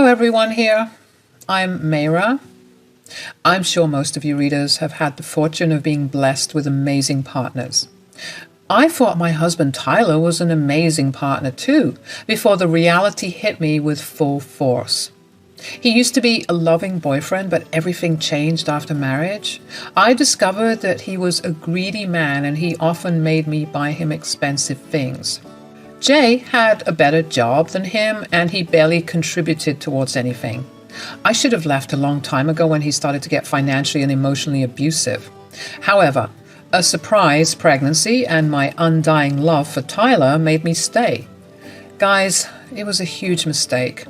everyone here. I'm Mayra. I'm sure most of you readers have had the fortune of being blessed with amazing partners. I thought my husband Tyler was an amazing partner too, before the reality hit me with full force. He used to be a loving boyfriend, but everything changed after marriage. I discovered that he was a greedy man and he often made me buy him expensive things. Jay had a better job than him and he barely contributed towards anything. I should have left a long time ago when he started to get financially and emotionally abusive. However, a surprise pregnancy and my undying love for Tyler made me stay. Guys, it was a huge mistake.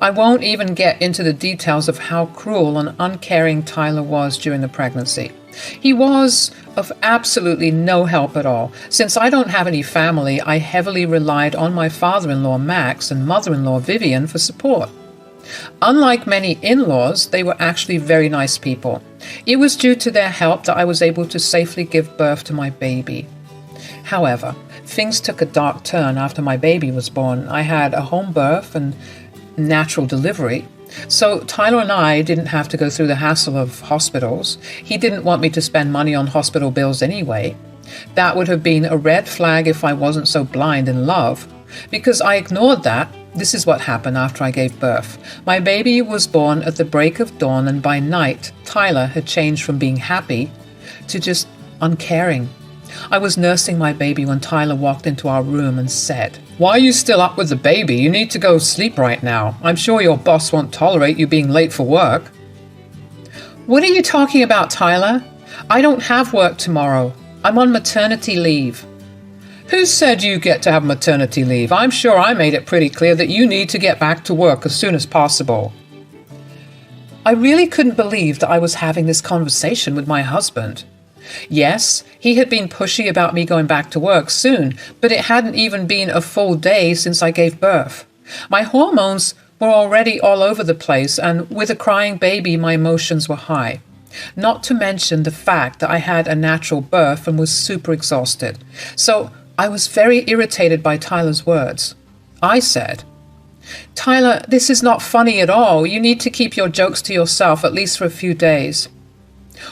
I won't even get into the details of how cruel and uncaring Tyler was during the pregnancy. He was of absolutely no help at all. Since I don't have any family, I heavily relied on my father-in-law Max and mother-in-law Vivian for support. Unlike many in-laws, they were actually very nice people. It was due to their help that I was able to safely give birth to my baby. However, things took a dark turn after my baby was born. I had a home birth and natural delivery. So Tyler and I didn't have to go through the hassle of hospitals. He didn't want me to spend money on hospital bills anyway. That would have been a red flag if I wasn't so blind in love. Because I ignored that, this is what happened after I gave birth. My baby was born at the break of dawn, and by night, Tyler had changed from being happy to just uncaring. I was nursing my baby when Tyler walked into our room and said, "Why are you still up with the baby? You need to go sleep right now. I'm sure your boss won't tolerate you being late for work." "What are you talking about, Tyler? I don't have work tomorrow. I'm on maternity leave." "Who said you get to have maternity leave? I'm sure I made it pretty clear that you need to get back to work as soon as possible." I really couldn't believe that I was having this conversation with my husband. Yes, he had been pushy about me going back to work soon, but it hadn't even been a full day since I gave birth. My hormones were already all over the place, and with a crying baby, my emotions were high. Not to mention the fact that I had a natural birth and was super exhausted. So I was very irritated by Tyler's words. I said, "Tyler, this is not funny at all. You need to keep your jokes to yourself, at least for a few days."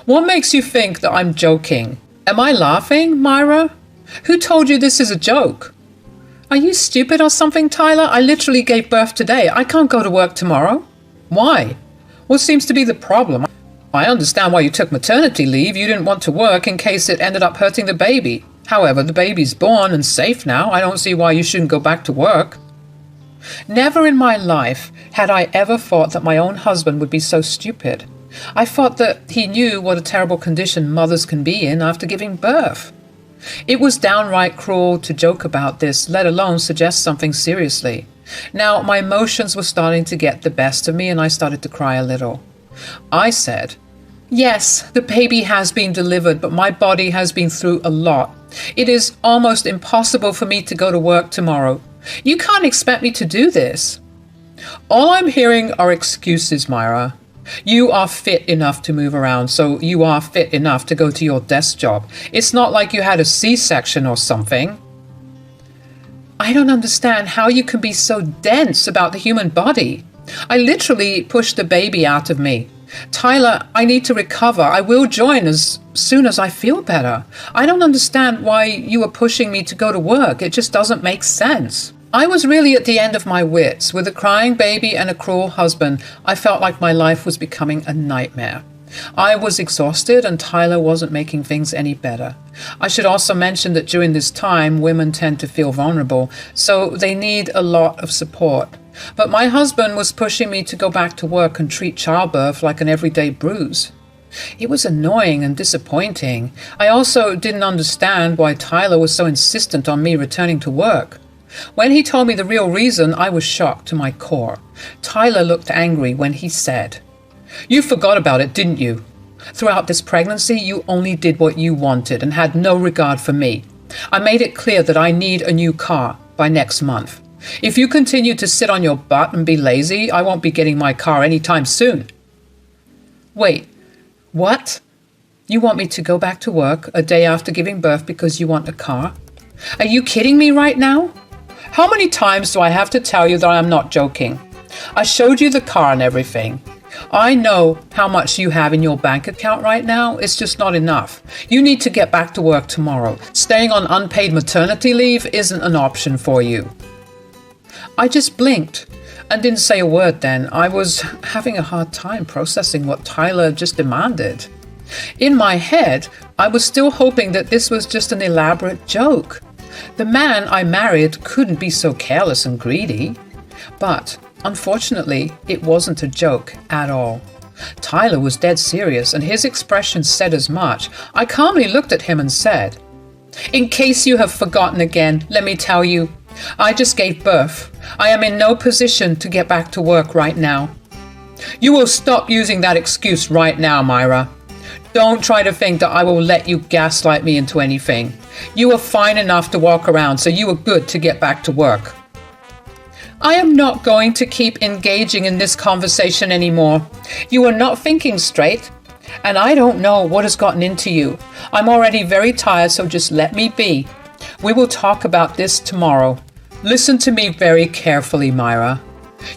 "What makes you think that I'm joking? Am I laughing, Myra? Who told you this is a joke?" "Are you stupid or something, Tyler? I literally gave birth today. I can't go to work tomorrow." "Why? What seems to be the problem? I understand why you took maternity leave. You didn't want to work in case it ended up hurting the baby. However, the baby's born and safe now. I don't see why you shouldn't go back to work." Never in my life had I ever thought that my own husband would be so stupid. I thought that he knew what a terrible condition mothers can be in after giving birth. It was downright cruel to joke about this, let alone suggest something seriously. Now, my emotions were starting to get the best of me and I started to cry a little. I said, "Yes, the baby has been delivered, but my body has been through a lot. It is almost impossible for me to go to work tomorrow. You can't expect me to do this." "All I'm hearing are excuses, Myra. You are fit enough to move around, so you are fit enough to go to your desk job. It's not like you had a C-section or something." I don't understand how you can be so dense about the human body. I literally pushed the baby out of me. "Tyler, I need to recover. I will join as soon as I feel better. I don't understand why you are pushing me to go to work. It just doesn't make sense." I was really at the end of my wits. With a crying baby and a cruel husband, I felt like my life was becoming a nightmare. I was exhausted and Tyler wasn't making things any better. I should also mention that during this time, women tend to feel vulnerable, so they need a lot of support. But my husband was pushing me to go back to work and treat childbirth like an everyday bruise. It was annoying and disappointing. I also didn't understand why Tyler was so insistent on me returning to work. When he told me the real reason, I was shocked to my core. Tyler looked angry when he said, "You forgot about it, didn't you? Throughout this pregnancy, you only did what you wanted and had no regard for me. I made it clear that I need a new car by next month. If you continue to sit on your butt and be lazy, I won't be getting my car anytime soon." "Wait, what? You want me to go back to work a day after giving birth because you want a car? Are you kidding me right now? How many times do I have to tell you that I am not joking? I showed you the car and everything. I know how much you have in your bank account right now. It's just not enough. You need to get back to work tomorrow. Staying on unpaid maternity leave isn't an option for you." I just blinked and didn't say a word then. I was having a hard time processing what Tyler just demanded. In my head, I was still hoping that this was just an elaborate joke. The man I married couldn't be so careless and greedy. But unfortunately, it wasn't a joke at all. Tyler was dead serious, and his expression said as much. I calmly looked at him and said, "In case you have forgotten again, let me tell you, I just gave birth. I am in no position to get back to work right now." "You will stop using that excuse right now, Myra. Don't try to think that I will let you gaslight me into anything. You are fine enough to walk around, so you are good to get back to work." "I am not going to keep engaging in this conversation anymore. You are not thinking straight, and I don't know what has gotten into you. I'm already very tired, so just let me be. We will talk about this tomorrow. Listen to me very carefully, Myra.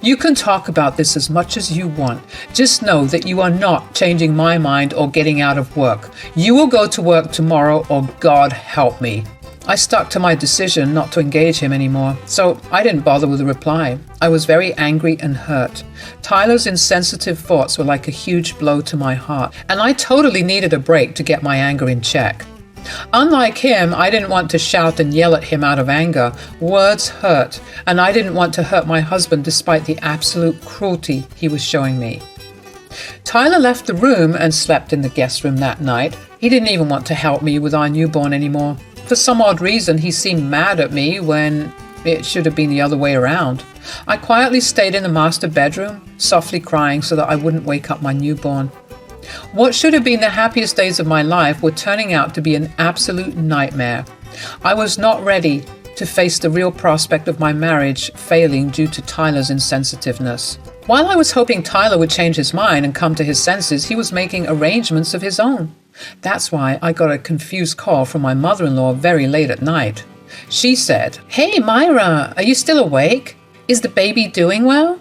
You can talk about this as much as you want. Just know that you are not changing my mind or getting out of work. You will go to work tomorrow, or God help me." I stuck to my decision not to engage him anymore, so I didn't bother with a reply. I was very angry and hurt. Tyler's insensitive thoughts were like a huge blow to my heart, and I totally needed a break to get my anger in check. Unlike him, I didn't want to shout and yell at him out of anger. Words hurt, and I didn't want to hurt my husband despite the absolute cruelty he was showing me. Tyler left the room and slept in the guest room that night. He didn't even want to help me with our newborn anymore. For some odd reason, he seemed mad at me when it should have been the other way around. I quietly stayed in the master bedroom, softly crying so that I wouldn't wake up my newborn. What should have been the happiest days of my life were turning out to be an absolute nightmare. I was not ready to face the real prospect of my marriage failing due to Tyler's insensitiveness. While I was hoping Tyler would change his mind and come to his senses, he was making arrangements of his own. That's why I got a confused call from my mother-in-law very late at night. She said, "Hey, Myra, are you still awake? Is the baby doing well?"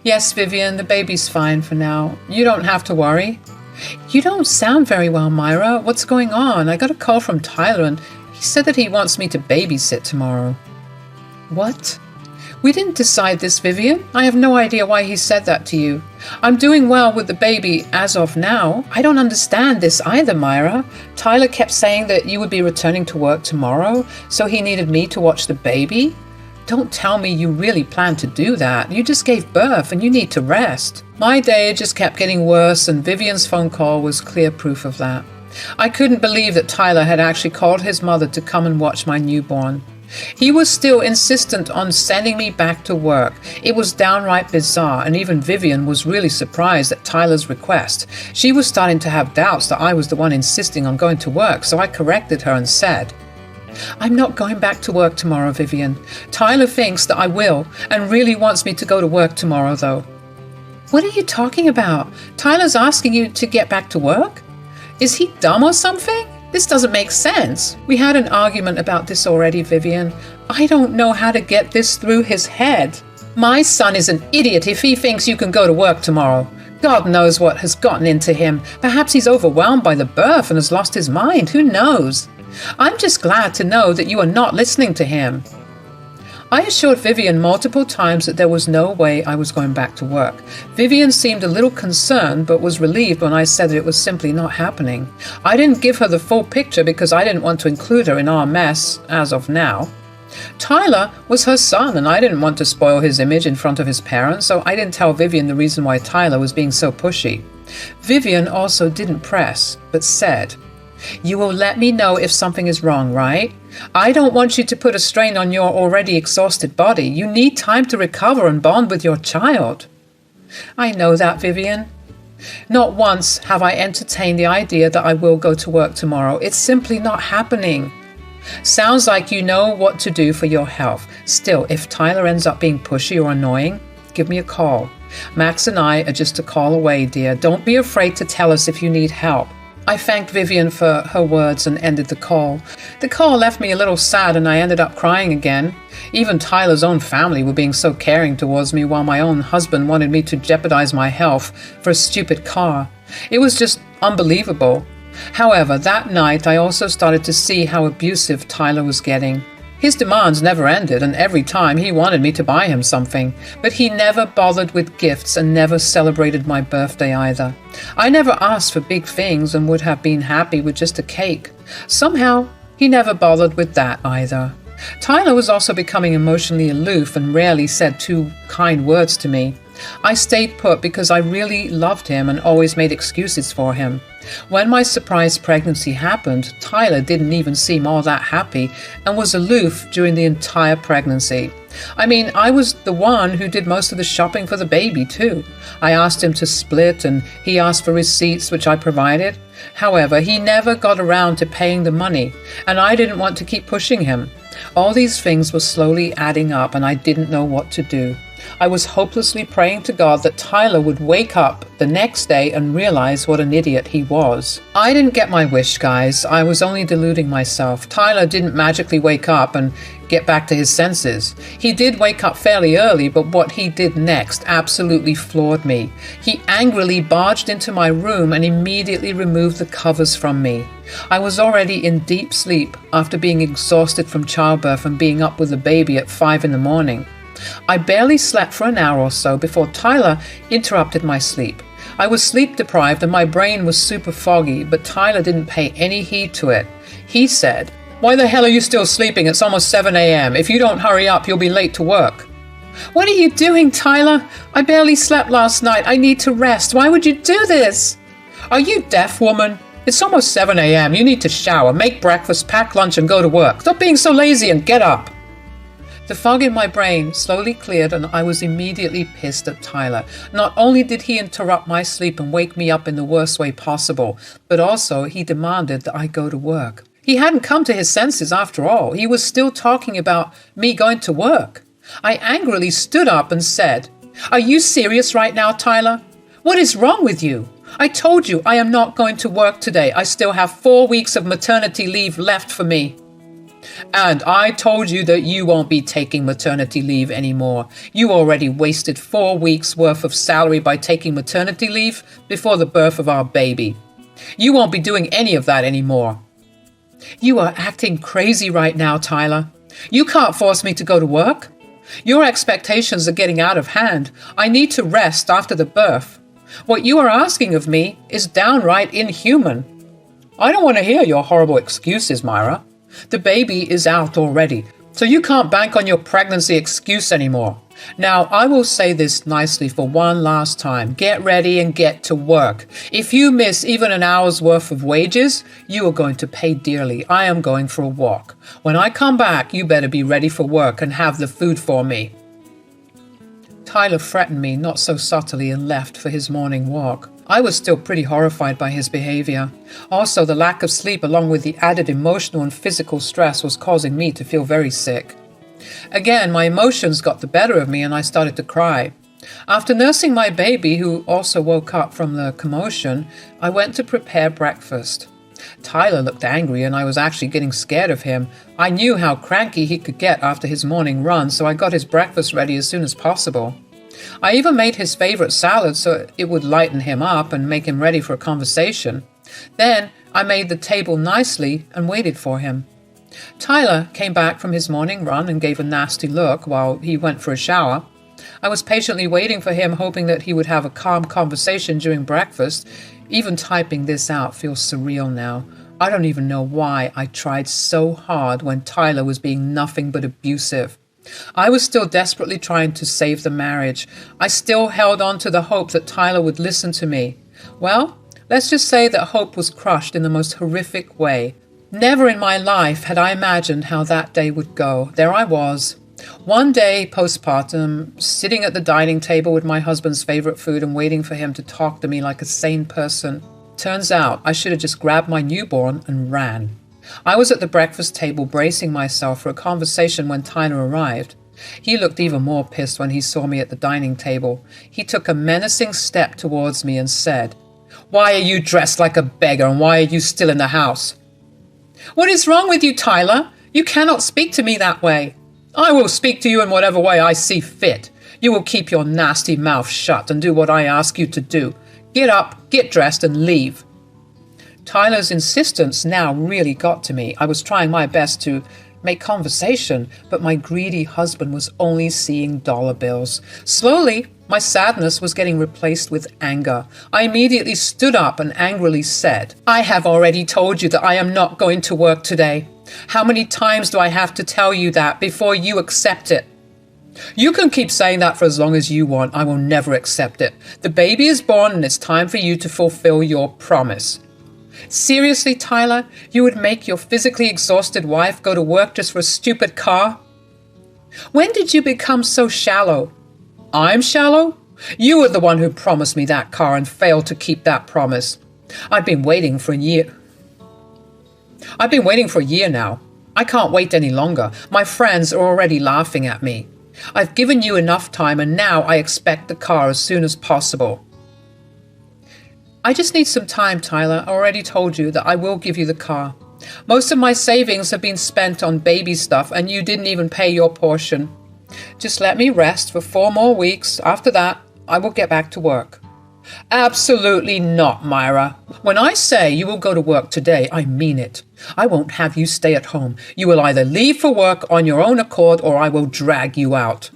"Yes, Vivian, the baby's fine for now. You don't have to worry." "You don't sound very well, Myra. What's going on? I got a call from Tyler and he said that he wants me to babysit tomorrow." "What? We didn't decide this, Vivian. I have no idea why he said that to you. I'm doing well with the baby as of now. I don't understand this either, Myra. Tyler kept saying that you would be returning to work tomorrow, so he needed me to watch the baby. Don't tell me you really plan to do that. You just gave birth and you need to rest." My day just kept getting worse, and Vivian's phone call was clear proof of that. I couldn't believe that Tyler had actually called his mother to come and watch my newborn. He was still insistent on sending me back to work. It was downright bizarre, and even Vivian was really surprised at Tyler's request. She was starting to have doubts that I was the one insisting on going to work, so I corrected her and said, "I'm not going back to work tomorrow, Vivian. Tyler thinks that I will and really wants me to go to work tomorrow, though." "What are you talking about? Tyler's asking you to get back to work? Is he dumb or something? This doesn't make sense." We had an argument about this already, Vivian. I don't know how to get this through his head. My son is an idiot if he thinks you can go to work tomorrow. God knows what has gotten into him. Perhaps he's overwhelmed by the birth and has lost his mind. Who knows? I'm just glad to know that you are not listening to him. I assured Vivian multiple times that there was no way I was going back to work. Vivian seemed a little concerned, but was relieved when I said that it was simply not happening. I didn't give her the full picture because I didn't want to include her in our mess, as of now. Tyler was her son, and I didn't want to spoil his image in front of his parents, so I didn't tell Vivian the reason why Tyler was being so pushy. Vivian also didn't press, but said, "You will let me know if something is wrong, right? I don't want you to put a strain on your already exhausted body. You need time to recover and bond with your child." "I know that, Vivian. Not once have I entertained the idea that I will go to work tomorrow. It's simply not happening." "Sounds like you know what to do for your health. Still, if Tyler ends up being pushy or annoying, give me a call. Max and I are just a call away, dear. Don't be afraid to tell us if you need help. I thanked Vivian for her words and ended the call. The call left me a little sad and I ended up crying again. Even Tyler's own family were being so caring towards me while my own husband wanted me to jeopardize my health for a stupid car. It was just unbelievable. However, that night I also started to see how abusive Tyler was getting. His demands never ended, and every time he wanted me to buy him something, but he never bothered with gifts and never celebrated my birthday either. I never asked for big things and would have been happy with just a cake. Somehow, he never bothered with that either. Tyler was also becoming emotionally aloof and rarely said 2 kind words to me. I stayed put because I really loved him and always made excuses for him. When my surprise pregnancy happened, Tyler didn't even seem all that happy and was aloof during the entire pregnancy. I mean, I was the one who did most of the shopping for the baby too. I asked him to split and he asked for receipts, which I provided. However, he never got around to paying the money, and I didn't want to keep pushing him. All these things were slowly adding up and I didn't know what to do. I was hopelessly praying to God that Tyler would wake up the next day and realize what an idiot he was. I didn't get my wish, guys. I was only deluding myself. Tyler didn't magically wake up and get back to his senses. He did wake up fairly early, but what he did next absolutely floored me. He angrily barged into my room and immediately removed the covers from me. I was already in deep sleep after being exhausted from childbirth and being up with the baby at 5 a.m. I barely slept for an hour or so before Tyler interrupted my sleep. I was sleep deprived and my brain was super foggy, but Tyler didn't pay any heed to it. He said, "Why the hell are you still sleeping? It's almost 7 a.m. If you don't hurry up, you'll be late to work." "What are you doing, Tyler? I barely slept last night. I need to rest. Why would you do this?" "Are you deaf, woman? It's almost 7 a.m. You need to shower, make breakfast, pack lunch, and go to work. Stop being so lazy and get up." The fog in my brain slowly cleared and I was immediately pissed at Tyler. Not only did he interrupt my sleep and wake me up in the worst way possible, but also he demanded that I go to work. He hadn't come to his senses after all. He was still talking about me going to work. I angrily stood up and said, "Are you serious right now, Tyler? What is wrong with you? I told you I am not going to work today. I still have 4 weeks of maternity leave left for me." "And I told you that you won't be taking maternity leave anymore. You already wasted 4 weeks worth of salary by taking maternity leave before the birth of our baby. You won't be doing any of that anymore." "You are acting crazy right now, Tyler. You can't force me to go to work. Your expectations are getting out of hand. I need to rest after the birth. What you are asking of me is downright inhuman." "I don't want to hear your horrible excuses, Myra. The baby is out already, so you can't bank on your pregnancy excuse anymore. Now, I will say this nicely for one last time. Get ready and get to work. If you miss even an hour's worth of wages, you are going to pay dearly. I am going for a walk. When I come back, you better be ready for work and have the food for me." Tyler threatened me not so subtly and left for his morning walk. I was still pretty horrified by his behavior. Also, the lack of sleep along with the added emotional and physical stress was causing me to feel very sick. Again, my emotions got the better of me and I started to cry. After nursing my baby, who also woke up from the commotion, I went to prepare breakfast. Tyler looked angry and I was actually getting scared of him. I knew how cranky he could get after his morning run, so I got his breakfast ready as soon as possible. I even made his favorite salad so it would lighten him up and make him ready for a conversation. Then I made the table nicely and waited for him. Tyler came back from his morning run and gave a nasty look while he went for a shower. I was patiently waiting for him, hoping that he would have a calm conversation during breakfast. Even typing this out feels surreal now. I don't even know why I tried so hard when Tyler was being nothing but abusive. I was still desperately trying to save the marriage. I still held on to the hope that Tyler would listen to me. Well, let's just say that hope was crushed in the most horrific way. Never in my life had I imagined how that day would go. There I was, one day postpartum, sitting at the dining table with my husband's favorite food and waiting for him to talk to me like a sane person. Turns out I should have just grabbed my newborn and ran. I was at the breakfast table bracing myself for a conversation when Tyler arrived. He looked even more pissed when he saw me at the dining table. He took a menacing step towards me and said, Why are you dressed like a beggar, and why are you still in the house? What is wrong with you, Tyler? You cannot speak to me that way. I will speak to you in whatever way I see fit. You will keep your nasty mouth shut and do what I ask you to do. Get up, get dressed, and leave. Tyler's insistence now really got to me. I was trying my best to make conversation, but my greedy husband was only seeing dollar bills. Slowly, my sadness was getting replaced with anger. I immediately stood up and angrily said, I have already told you that I am not going to work today. How many times do I have to tell you that before you accept it? You can keep saying that for as long as you want. I will never accept it. The baby is born and it's time for you to fulfill your promise. Seriously, Tyler, you would make your physically exhausted wife go to work just for a stupid car? When did you become so shallow? I'm shallow? You were the one who promised me that car and failed to keep that promise. I've been waiting for a year now. I can't wait any longer. My friends are already laughing at me. I've given you enough time, and now I expect the car as soon as possible. I just need some time, Tyler. I already told you that I will give you the car. Most of my savings have been spent on baby stuff, and you didn't even pay your portion. Just let me rest for 4 more weeks. After that, I will get back to work. Absolutely not, Myra. When I say you will go to work today, I mean it. I won't have you stay at home. You will either leave for work on your own accord, or I will drag you out.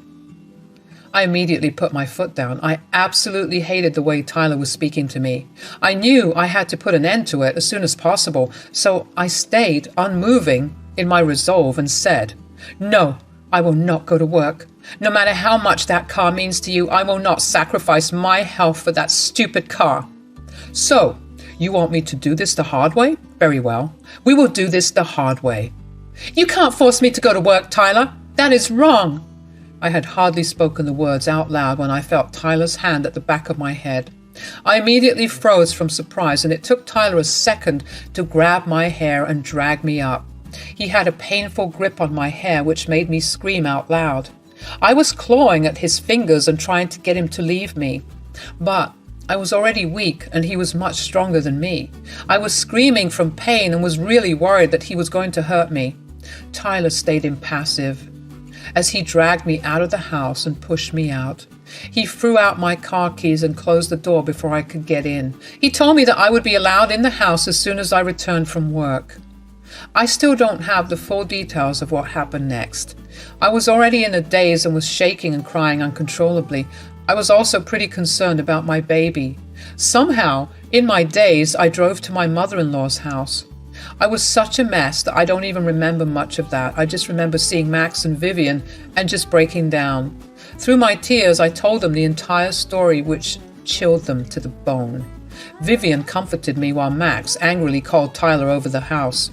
I immediately put my foot down. I absolutely hated the way Tyler was speaking to me. I knew I had to put an end to it as soon as possible, so I stayed unmoving in my resolve and said, No, I will not go to work. No matter how much that car means to you, I will not sacrifice my health for that stupid car. So, you want me to do this the hard way? Very well. We will do this the hard way. You can't force me to go to work, Tyler. That is wrong. I had hardly spoken the words out loud when I felt Tyler's hand at the back of my head. I immediately froze from surprise, and it took Tyler a second to grab my hair and drag me up. He had a painful grip on my hair, which made me scream out loud. I was clawing at his fingers and trying to get him to leave me. But I was already weak, and he was much stronger than me. I was screaming from pain and was really worried that he was going to hurt me. Tyler stayed impassive as he dragged me out of the house and pushed me out. He threw out my car keys and closed the door before I could get in. He told me that I would be allowed in the house as soon as I returned from work. I still don't have the full details of what happened next. I was already in a daze and was shaking and crying uncontrollably. I was also pretty concerned about my baby. Somehow, in my daze, I drove to my mother-in-law's house. I was such a mess that I don't even remember much of that. I just remember seeing Max and Vivian and just breaking down. Through my tears, I told them the entire story, which chilled them to the bone. Vivian comforted me while Max angrily called Tyler over the house.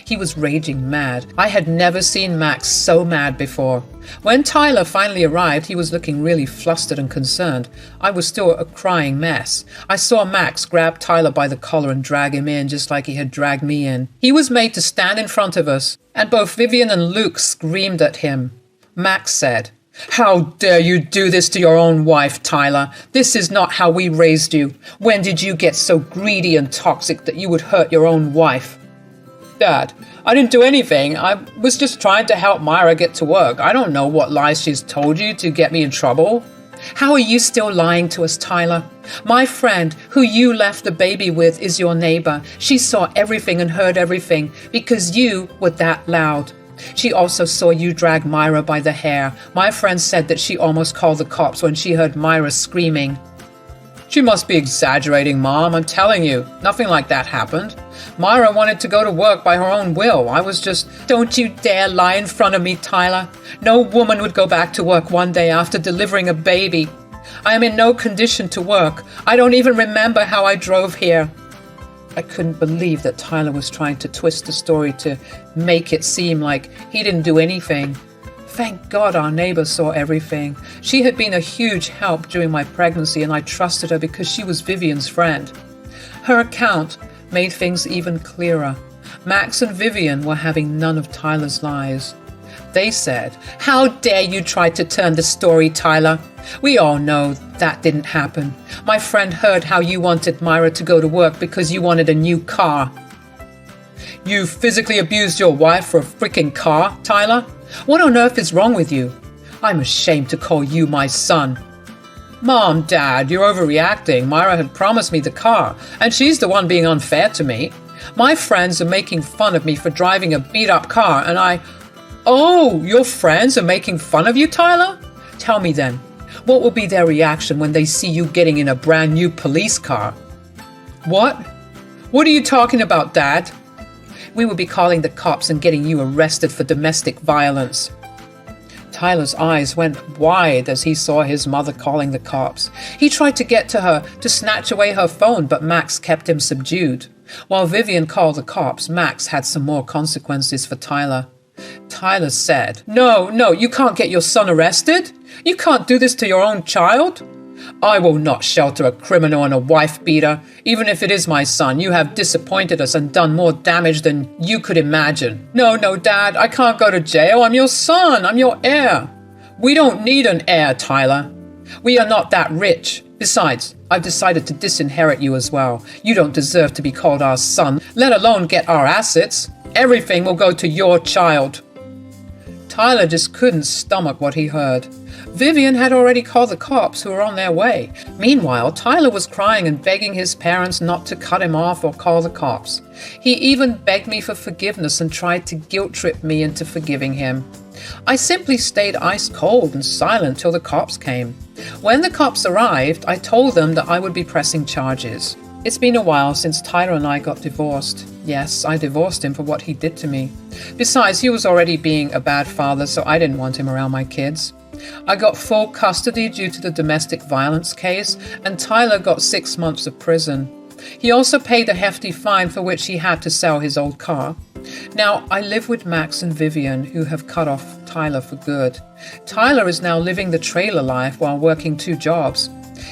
He was raging mad. I had never seen Max so mad before. When Tyler finally arrived, he was looking really flustered and concerned. I was still a crying mess. I saw Max grab Tyler by the collar and drag him in just like he had dragged me in. He was made to stand in front of us, and both Vivian and Luke screamed at him. Max said, "How dare you do this to your own wife, Tyler? This is not how we raised you. When did you get so greedy and toxic that you would hurt your own wife?" "Dad, I didn't do anything. I was just trying to help Myra get to work. I don't know what lies she's told you to get me in trouble." "How are you still lying to us, Tyler? My friend, who you left the baby with, is your neighbor. She saw everything and heard everything because you were that loud. She also saw you drag Myra by the hair. My friend said that she almost called the cops when she heard Myra screaming." "She must be exaggerating, Mom. I'm telling you, nothing like that happened. Myra wanted to go to work by her own will. I was just..." "Don't you dare lie in front of me, Tyler. No woman would go back to work one day after delivering a baby. I am in no condition to work. I don't even remember how I drove here." I couldn't believe that Tyler was trying to twist the story to make it seem like he didn't do anything. Thank God our neighbor saw everything. She had been a huge help during my pregnancy, and I trusted her because she was Vivian's friend. Her account made things even clearer. Max and Vivian were having none of Tyler's lies. They said, "How dare you try to turn the story, Tyler? We all know that didn't happen. My friend heard how you wanted Myra to go to work because you wanted a new car." You physically abused your wife for a freaking car, Tyler? What on earth is wrong with you? I'm ashamed to call you my son. Mom, Dad, you're overreacting. Myra had promised me the car, and she's the one being unfair to me. My friends are making fun of me for driving a beat-up car, and Oh, your friends are making fun of you, Tyler? Tell me then, what will be their reaction when they see you getting in a brand new police car? What? What are you talking about, Dad? We will be calling the cops and getting you arrested for domestic violence. Tyler's eyes went wide as he saw his mother calling the cops. He tried to get to her to snatch away her phone, but Max kept him subdued. While Vivian called the cops, Max had some more consequences for Tyler. Tyler said, No, you can't get your son arrested. You can't do this to your own child. I will not shelter a criminal and a wife-beater. Even if it is my son, you have disappointed us and done more damage than you could imagine. No, Dad, I can't go to jail. I'm your son. I'm your heir. We don't need an heir, Tyler. We are not that rich. Besides, I've decided to disinherit you as well. You don't deserve to be called our son, let alone get our assets. Everything will go to your child. Tyler just couldn't stomach what he heard. Vivian had already called the cops, who were on their way. Meanwhile, Tyler was crying and begging his parents not to cut him off or call the cops. He even begged me for forgiveness and tried to guilt-trip me into forgiving him. I simply stayed ice cold and silent till the cops came. When the cops arrived, I told them that I would be pressing charges. It's been a while since Tyler and I got divorced. Yes, I divorced him for what he did to me. Besides, he was already being a bad father, so I didn't want him around my kids. I got full custody due to the domestic violence case, and Tyler got 6 months of prison. He also paid a hefty fine for which he had to sell his old car. Now, I live with Max and Vivian, who have cut off Tyler for good. Tyler is now living the trailer life while working 2 jobs.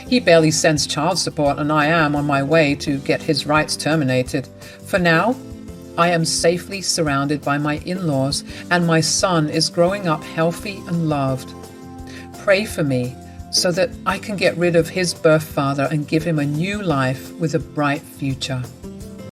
He barely sends child support, and I am on my way to get his rights terminated. For now, I am safely surrounded by my in-laws, and my son is growing up healthy and loved. Pray for me so that I can get rid of his birth father and give him a new life with a bright future.